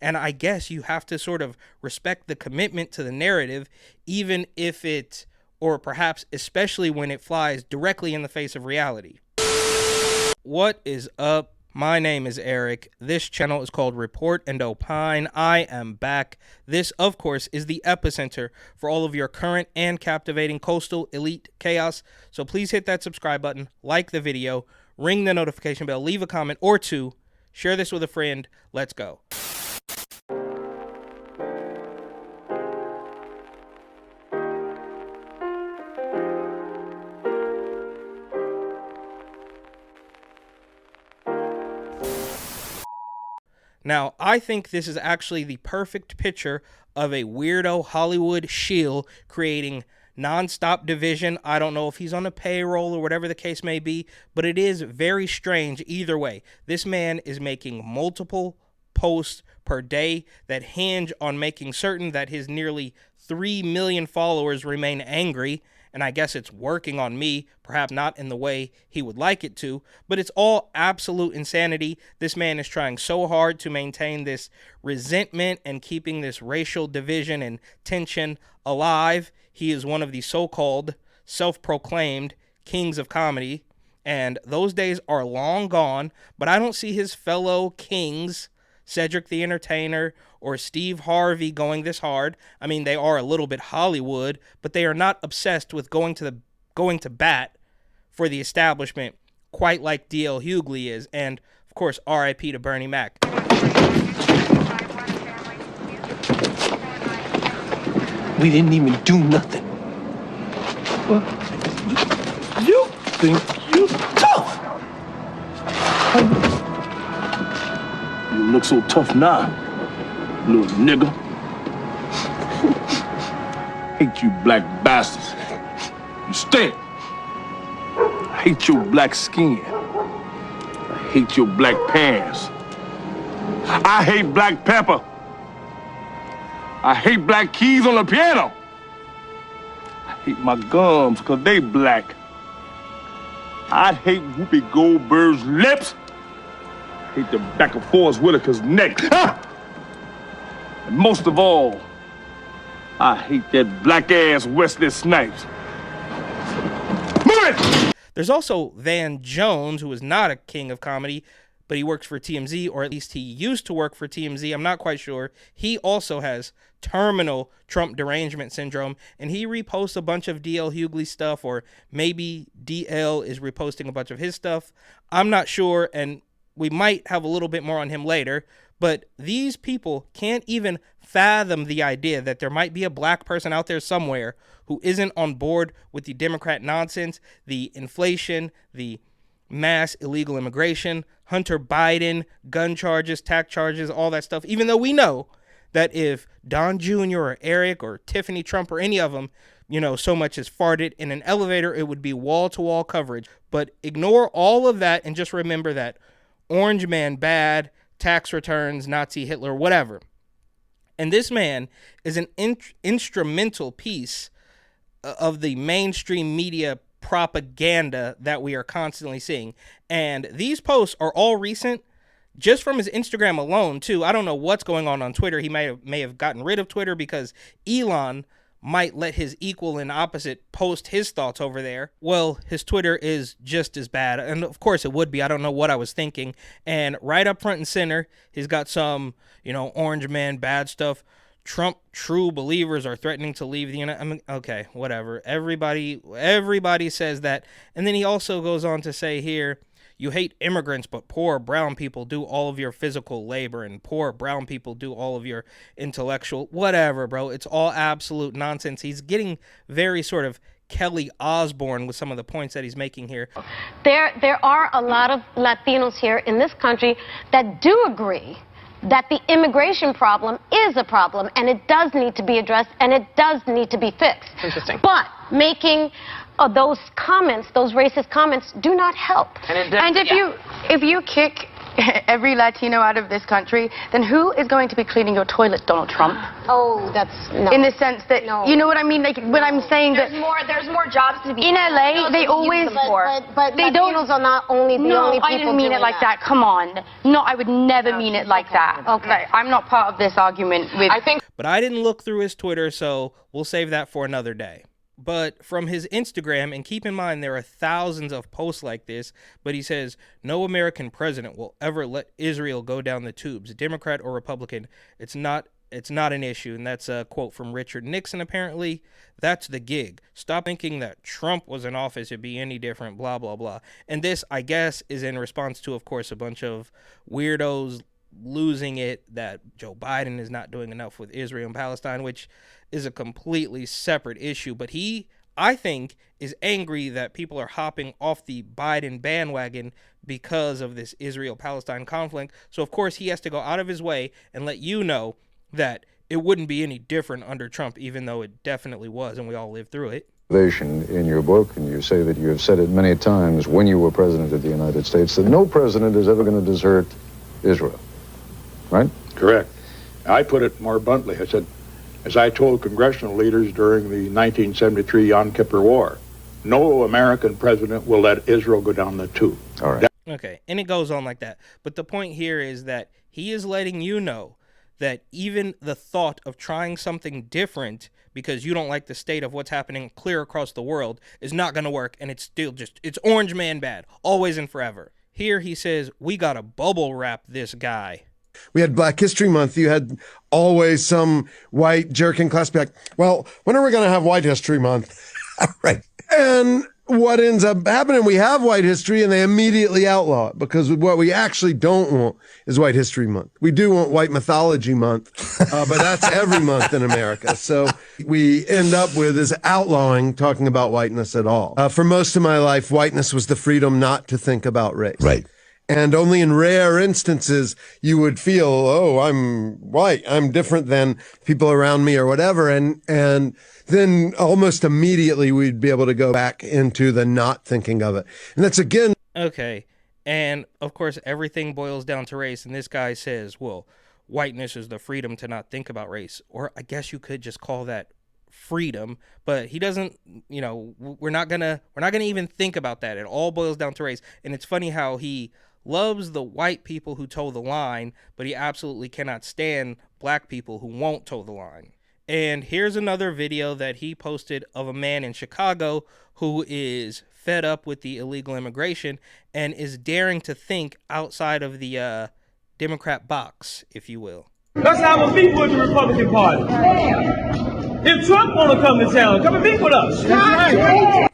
And I guess you have to sort of respect the commitment to the narrative, even if it, or perhaps especially when it flies directly in the face of reality. What is up? My name is Eric. This channel is called Report and Opine. I am back. This, of course, is the epicenter for all of your current and captivating coastal elite chaos. So please hit that subscribe button, like the video, ring the notification bell, leave a comment or two, share this with a friend. Let's go. Now, I think this is actually the perfect picture of a weirdo Hollywood shill creating nonstop division. I don't know if he's on a payroll or whatever the case may be, but it is very strange either way. This man is making multiple posts per day that hinge on making certain that his nearly 3 million followers remain angry. And I guess it's working on me, perhaps not in the way he would like it to, but it's all absolute insanity. This man is trying so hard to maintain this resentment and keeping this racial division and tension alive. He is one of the so-called self-proclaimed kings of comedy, and those days are long gone, but I don't see his fellow kings, Cedric the Entertainer or Steve Harvey, going this hard. I mean, they are a little bit Hollywood, but they are not obsessed with going to bat for the establishment quite like DL Hughley is. And of course, RIP to Bernie Mac. We didn't even do nothing. Well, you think you tough? You look so tough now, little nigga. Hate you black bastards. You stink. I hate your black skin. I hate your black pants. I hate black pepper. I hate black keys on the piano. I hate my gums because they black. I hate Whoopi Goldberg's lips. I hate the back of Forrest Whitaker's neck. Ah! And most of all, I hate that black-ass Wesley Snipes. Move it! There's also Van Jones, who is not a king of comedy, but he works for TMZ, or at least he used to work for TMZ. I'm not quite sure. He also has terminal Trump derangement syndrome, and he reposts a bunch of DL Hughley stuff, or maybe DL is reposting a bunch of his stuff. I'm not sure, and we might have a little bit more on him later, but these people can't even fathom the idea that there might be a black person out there somewhere who isn't on board with the Democrat nonsense, the inflation, the mass illegal immigration, Hunter Biden, gun charges, tax charges, all that stuff, even though we know that if Don Jr. or Eric or Tiffany Trump or any of them, so much as farted in an elevator, it would be wall-to-wall coverage. But ignore all of that and just remember that Orange Man bad, tax returns, Nazi Hitler, whatever. And this man is an instrumental piece of the mainstream media propaganda that we are constantly seeing. And these posts are all recent, just from his Instagram alone, too. I don't know what's going on Twitter. He may have gotten rid of Twitter because Elon might let his equal and opposite post his thoughts over there. Well, his Twitter is just as bad. And of course it would be. I don't know what I was thinking. And right up front and center, he's got some, Orange Man bad stuff. Trump true believers are threatening to leave the United. I mean, okay, whatever. Everybody says that. And then he also goes on to say here, you hate immigrants, but poor brown people do all of your physical labor, and poor brown people do all of your intellectual, whatever, bro. It's all absolute nonsense. He's getting very sort of Kelly Osbourne with some of the points that he's making here. There are a lot of Latinos here in this country that do agree that the immigration problem is a problem, and it does need to be addressed, and it does need to be fixed. Interesting. But making those comments, those racist comments, do not help. And if you kick every Latino out of this country, then who is going to be cleaning your toilet, Donald Trump? Oh, that's no. In the sense that, you know what I mean? Like, when I'm saying there's that there's more jobs to be in LA, they always, but they Latinos are not only the no, only people I didn't mean it doing like that. Come on. No, I would never mean it like that. Okay. Like, I'm not part of this argument with... But I didn't look through his Twitter, so we'll save that for another day. But from his Instagram, and keep in mind there are thousands of posts like this, but he says, no American president will ever let Israel go down the tubes, Democrat or Republican. It's not an issue. And that's a quote from Richard Nixon, apparently. That's the gig. Stop thinking that Trump was in office, it'd be any different, blah, blah, blah. And this, I guess, is in response to, of course, a bunch of weirdos losing it that Joe Biden is not doing enough with Israel and Palestine, which is a completely separate issue. But he, I think, is angry that people are hopping off the Biden bandwagon because of this Israel-Palestine conflict. So, of course, he has to go out of his way and let you know that it wouldn't be any different under Trump, even though it definitely was, and we all lived through it. In your book, and you say that you have said it many times when you were president of the United States, that no president is ever going to desert Israel, right? Correct. I put it more bluntly. I said, as I told congressional leaders during the 1973 Yom Kippur War, no American president will let Israel go down the tube. All right. Okay, and it goes on like that. But the point here is that he is letting you know that even the thought of trying something different because you don't like the state of what's happening clear across the world is not going to work, and it's still just, it's orange man bad, always and forever. Here he says, we got to bubble wrap this guy. We had Black History Month. You had always some white jerk in class be like, well, when are we going to have White History Month? Right. And what ends up happening, we have White History and they immediately outlaw it, because what we actually don't want is White History Month. We do want White Mythology Month, but that's every month in America. So we end up with is outlawing talking about whiteness at all. For most of my life, whiteness was the freedom not to think about race. Right. And only in rare instances you would feel, oh, I'm white, I'm different than people around me or whatever. And then almost immediately we'd be able to go back into the not thinking of it. And that's again. Okay. And of course, everything boils down to race. And this guy says, well, whiteness is the freedom to not think about race. Or I guess you could just call that freedom, but he doesn't, you know, we're not gonna even think about that. It all boils down to race. And it's funny how he loves the white people who toe the line, but he absolutely cannot stand black people who won't toe the line. And here's another video that he posted of a man in Chicago who is fed up with the illegal immigration and is daring to think outside of the Democrat box, if you will. Let's have a meet with the Republican Party. If Trump want to come to town, come and meet with us.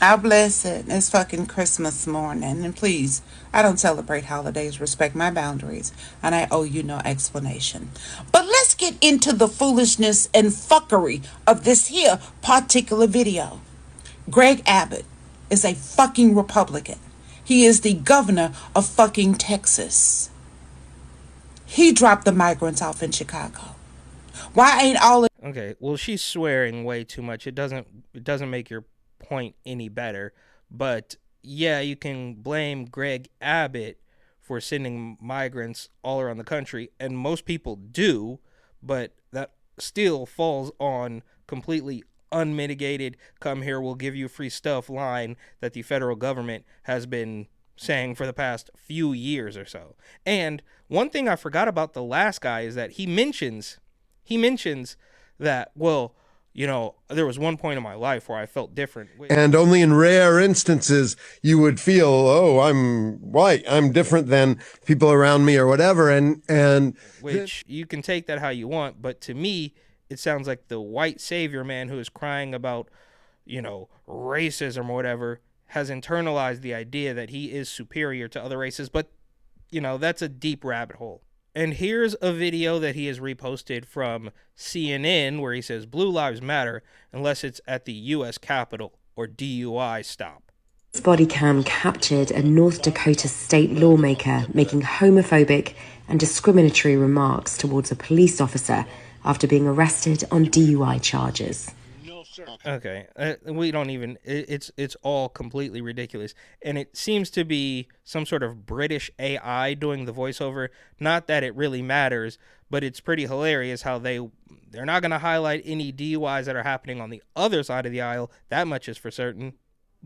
How blessed. It's fucking Christmas morning. And please, I don't celebrate holidays. Respect my boundaries. And I owe you no explanation. But let's get into the foolishness and fuckery of this here particular video. Greg Abbott is a fucking Republican. He is the governor of fucking Texas. He dropped the migrants off in Chicago. Why ain't all... Okay, well, she's swearing way too much. It doesn't make your point any better, but yeah, you can blame Greg Abbott for sending migrants all around the country, and most people do, but that still falls on completely unmitigated, come here, we'll give you free stuff line that the federal government has been saying for the past few years or so. And one thing I forgot about the last guy is that he mentions that, well, you know, there was one point in my life where I felt different. And only in rare instances you would feel, oh, I'm white, I'm different than people around me or whatever. And which you can take that how you want. But to me, it sounds like the white savior man who is crying about, you know, racism or whatever has internalized the idea that he is superior to other races. But, you know, that's a deep rabbit hole. And here's a video that he has reposted from CNN where he says Blue Lives Matter unless it's at the U.S. Capitol or DUI stop. This body cam captured a North Dakota state lawmaker making homophobic and discriminatory remarks towards a police officer after being arrested on DUI charges. Okay, we don't even. It's all completely ridiculous, and it seems to be some sort of British AI doing the voiceover. Not that it really matters, but it's pretty hilarious how they're not going to highlight any DUIs that are happening on the other side of the aisle. That much is for certain.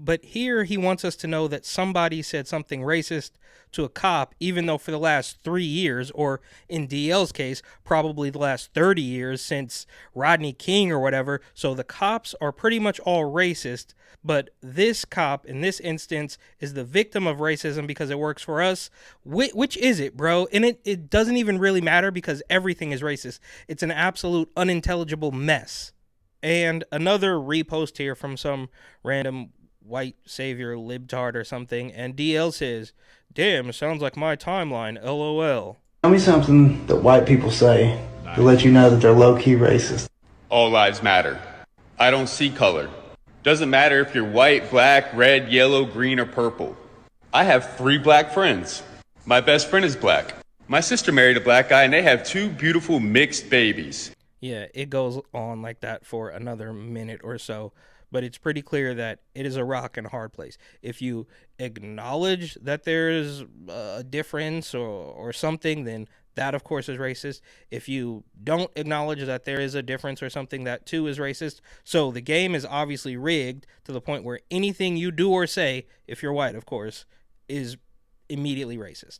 But here he wants us to know that somebody said something racist to a cop, even though for the last 3 years, or in DL's case, probably the last 30 years since Rodney King or whatever. So the cops are pretty much all racist. But this cop, in this instance, is the victim of racism because it works for us. Which is it, bro? And it doesn't even really matter because everything is racist. It's an absolute unintelligible mess. And another repost here from some random white savior libtard or something, and DL says, "Damn, sounds like my timeline, LOL." Tell me something that white people say to let you know that they're low-key racist. All lives matter. I don't see color. Doesn't matter if you're white, black, red, yellow, green, or purple. I have 3 black friends. My best friend is black. My sister married a black guy and they have 2 beautiful mixed babies. Yeah, it goes on like that for another minute or so. But it's pretty clear that it is a rock and a hard place. If you acknowledge that there's a difference or something, then that, of course, is racist. If you don't acknowledge that there is a difference or something, that, too, is racist. So the game is obviously rigged to the point where anything you do or say, if you're white, of course, is immediately racist.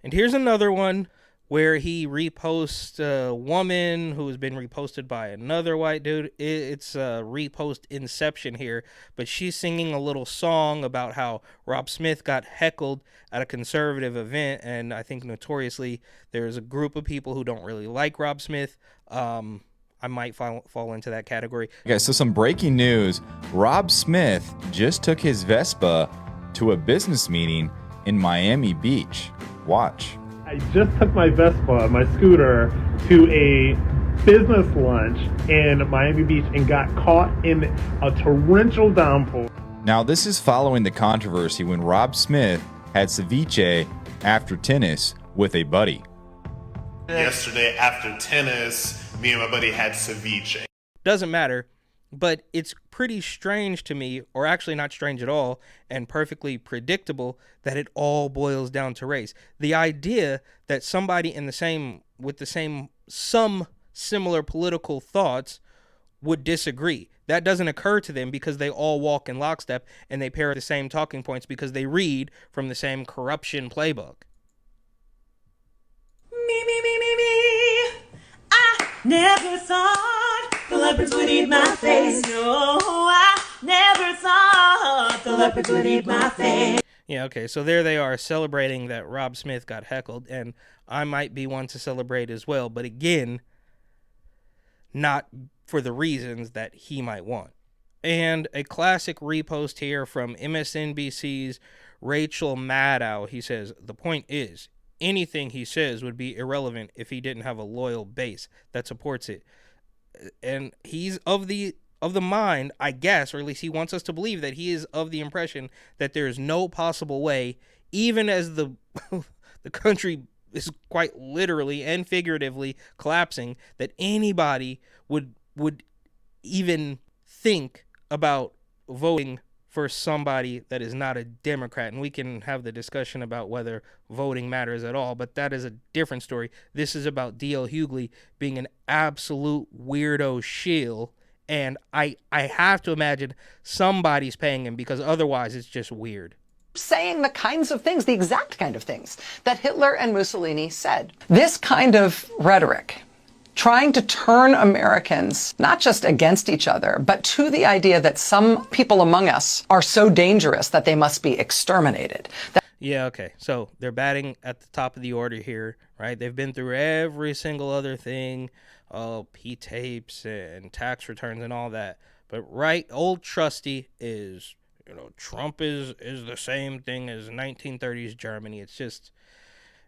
And here's another one where he reposts a woman who has been reposted by another white dude. It's a repost inception here, but she's singing a little song about how Rob Smith got heckled at a conservative event, and I think notoriously there's a group of people who don't really like Rob Smith. I might fall into that category. Okay, so some breaking news. Rob Smith just took his Vespa to a business meeting in Miami Beach. Watch. I just took my Vespa, my scooter, to a business lunch in Miami Beach and got caught in a torrential downpour. Now, this is following the controversy when Rob Smith had ceviche after tennis with a buddy. Yesterday, after tennis, me and my buddy had ceviche. Doesn't matter, but it's pretty strange to me, or actually not strange at all, and perfectly predictable that it all boils down to race. The idea that somebody with some similar political thoughts would disagree. That doesn't occur to them because they all walk in lockstep and they pair the same talking points because they read from the same corruption playbook. Me. I never thought the leopards would eat my face. No, I never thought the leopards would eat my face. Yeah, okay, so there they are celebrating that Rob Smith got heckled, and I might be one to celebrate as well, but again, not for the reasons that he might want. And a classic repost here from MSNBC's Rachel Maddow. He says, "The point is, anything he says would be irrelevant if he didn't have a loyal base that supports it." And he's of the mind, I guess, or at least he wants us to believe that he is of the impression that there is no possible way, even as the country is quite literally and figuratively collapsing, that anybody would even think about voting for somebody that is not a Democrat. And we can have the discussion about whether voting matters at all, but that is a different story. This is about D.L. Hughley being an absolute weirdo shill, and I have to imagine somebody's paying him because otherwise it's just weird. Saying the kinds of things, the exact kind of things that Hitler and Mussolini said. This kind of rhetoric, trying to turn Americans not just against each other, but to the idea that some people among us are so dangerous that they must be exterminated. Yeah, okay. So they're batting at the top of the order here, right? They've been through every single other thing, P-tapes and tax returns and all that. But right, old trusty is, Trump is the same thing as 1930s Germany.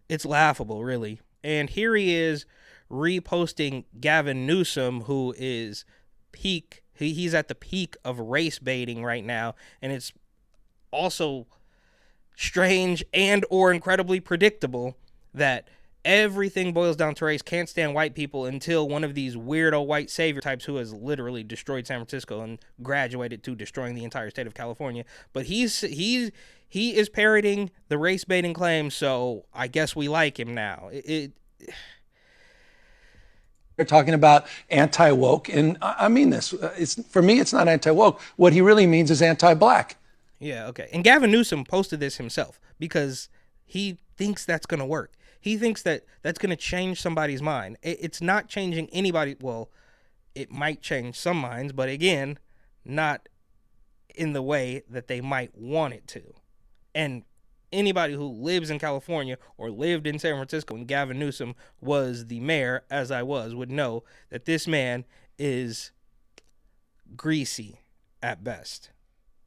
It's laughable, really. And here he is reposting Gavin Newsom, who is he's at the peak of race baiting right now, and it's also strange and or incredibly predictable that everything boils down to race, can't stand white people until one of these weirdo white savior types who has literally destroyed San Francisco and graduated to destroying the entire state of California. But he is parroting the race baiting claims, so I guess we like him now. They're talking about anti-woke, and I mean this. For me, it's not anti-woke. What he really means is anti-black. Yeah, okay. And Gavin Newsom posted this himself because he thinks that's going to work. He thinks that that's going to change somebody's mind. It's not changing anybody. Well, it might change some minds, but again, not in the way that they might want it to. And anybody who lives in California or lived in San Francisco when Gavin Newsom was the mayor, as I was, would know that this man is greasy at best.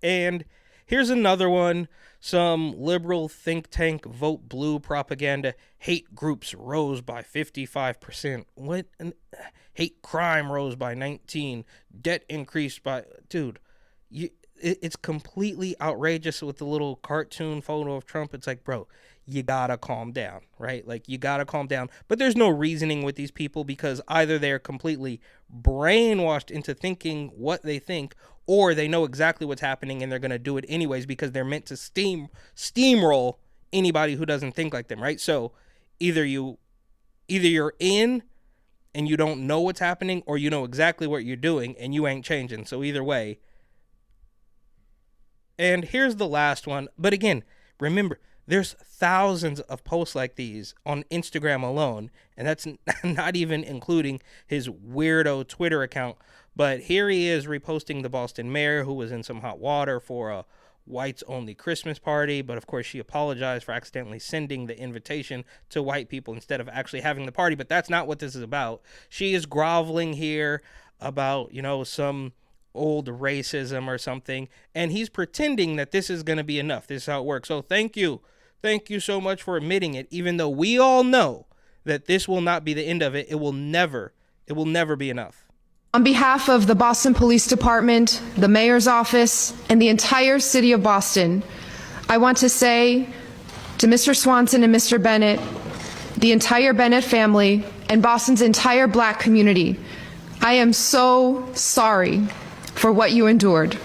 And here's another one. Some liberal think tank vote blue propaganda. Hate groups rose by 55%. What? Hate crime rose by 19%. Debt increased by... Dude, it's completely outrageous with the little cartoon photo of Trump. It's like, bro, you gotta calm down, right? Like, you gotta calm down. But there's no reasoning with these people because either they're completely brainwashed into thinking what they think, or they know exactly what's happening and they're going to do it anyways because they're meant to steamroll anybody who doesn't think like them, right? So either you're in and you don't know what's happening, or you know exactly what you're doing and you ain't changing. So either way. And here's the last one. But again, remember, there's thousands of posts like these on Instagram alone, and that's not even including his weirdo Twitter account. But here he is reposting the Boston mayor who was in some hot water for a whites-only Christmas party. But, of course, she apologized for accidentally sending the invitation to white people instead of actually having the party. But that's not what this is about. She is groveling here about, some old racism or something. And he's pretending that this is going to be enough. This is how it works. So thank you. Thank you so much for admitting it, even though we all know that this will not be the end of it. It will never be enough. On behalf of the Boston Police Department, the Mayor's Office, and the entire city of Boston, I want to say to Mr. Swanson and Mr. Bennett, the entire Bennett family, and Boston's entire Black community, I am so sorry for what you endured.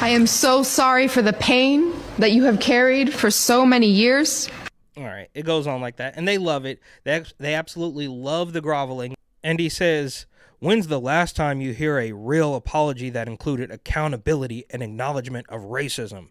I am so sorry for the pain that you have carried for so many years. All right, it goes on like that, and they love it. They absolutely love the groveling. And he says, when's the last time you hear a real apology that included accountability and acknowledgement of racism?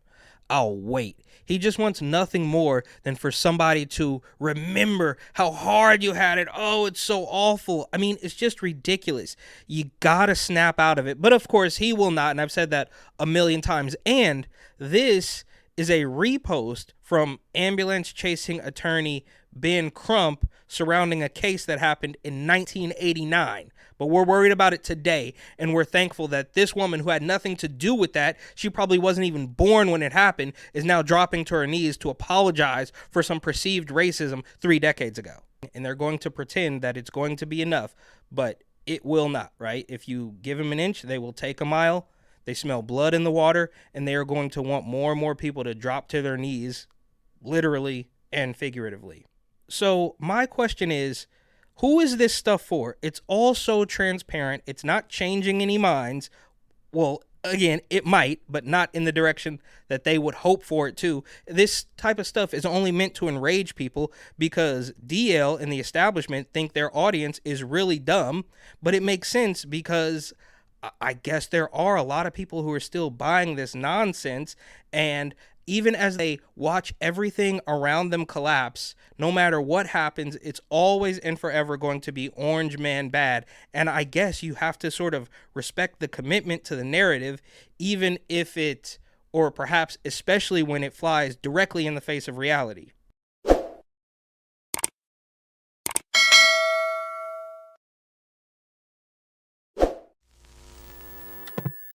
I'll wait. He just wants nothing more than for somebody to remember how hard you had it. Oh, it's so awful. I mean, it's just ridiculous. You gotta snap out of it. But of course, he will not, and I've said that a million times. And this is a repost from ambulance chasing attorney Ben Crump surrounding a case that happened in 1989. But we're worried about it today, and we're thankful that this woman who had nothing to do with that, she probably wasn't even born when it happened, is now dropping to her knees to apologize for some perceived racism 3 decades ago. And they're going to pretend that it's going to be enough, but it will not, right? If you give them an inch, they will take a mile. They smell blood in the water, and they are going to want more and more people to drop to their knees, literally and figuratively. So my question is, who is this stuff for? It's all so transparent. It's not changing any minds. Well, again, it might, but not in the direction that they would hope for it to. This type of stuff is only meant to enrage people because DL and the establishment think their audience is really dumb, but it makes sense because I guess there are a lot of people who are still buying this nonsense, and even as they watch everything around them collapse, no matter what happens, it's always and forever going to be Orange Man bad. And I guess you have to sort of respect the commitment to the narrative, even if it, or perhaps especially when it flies directly in the face of reality.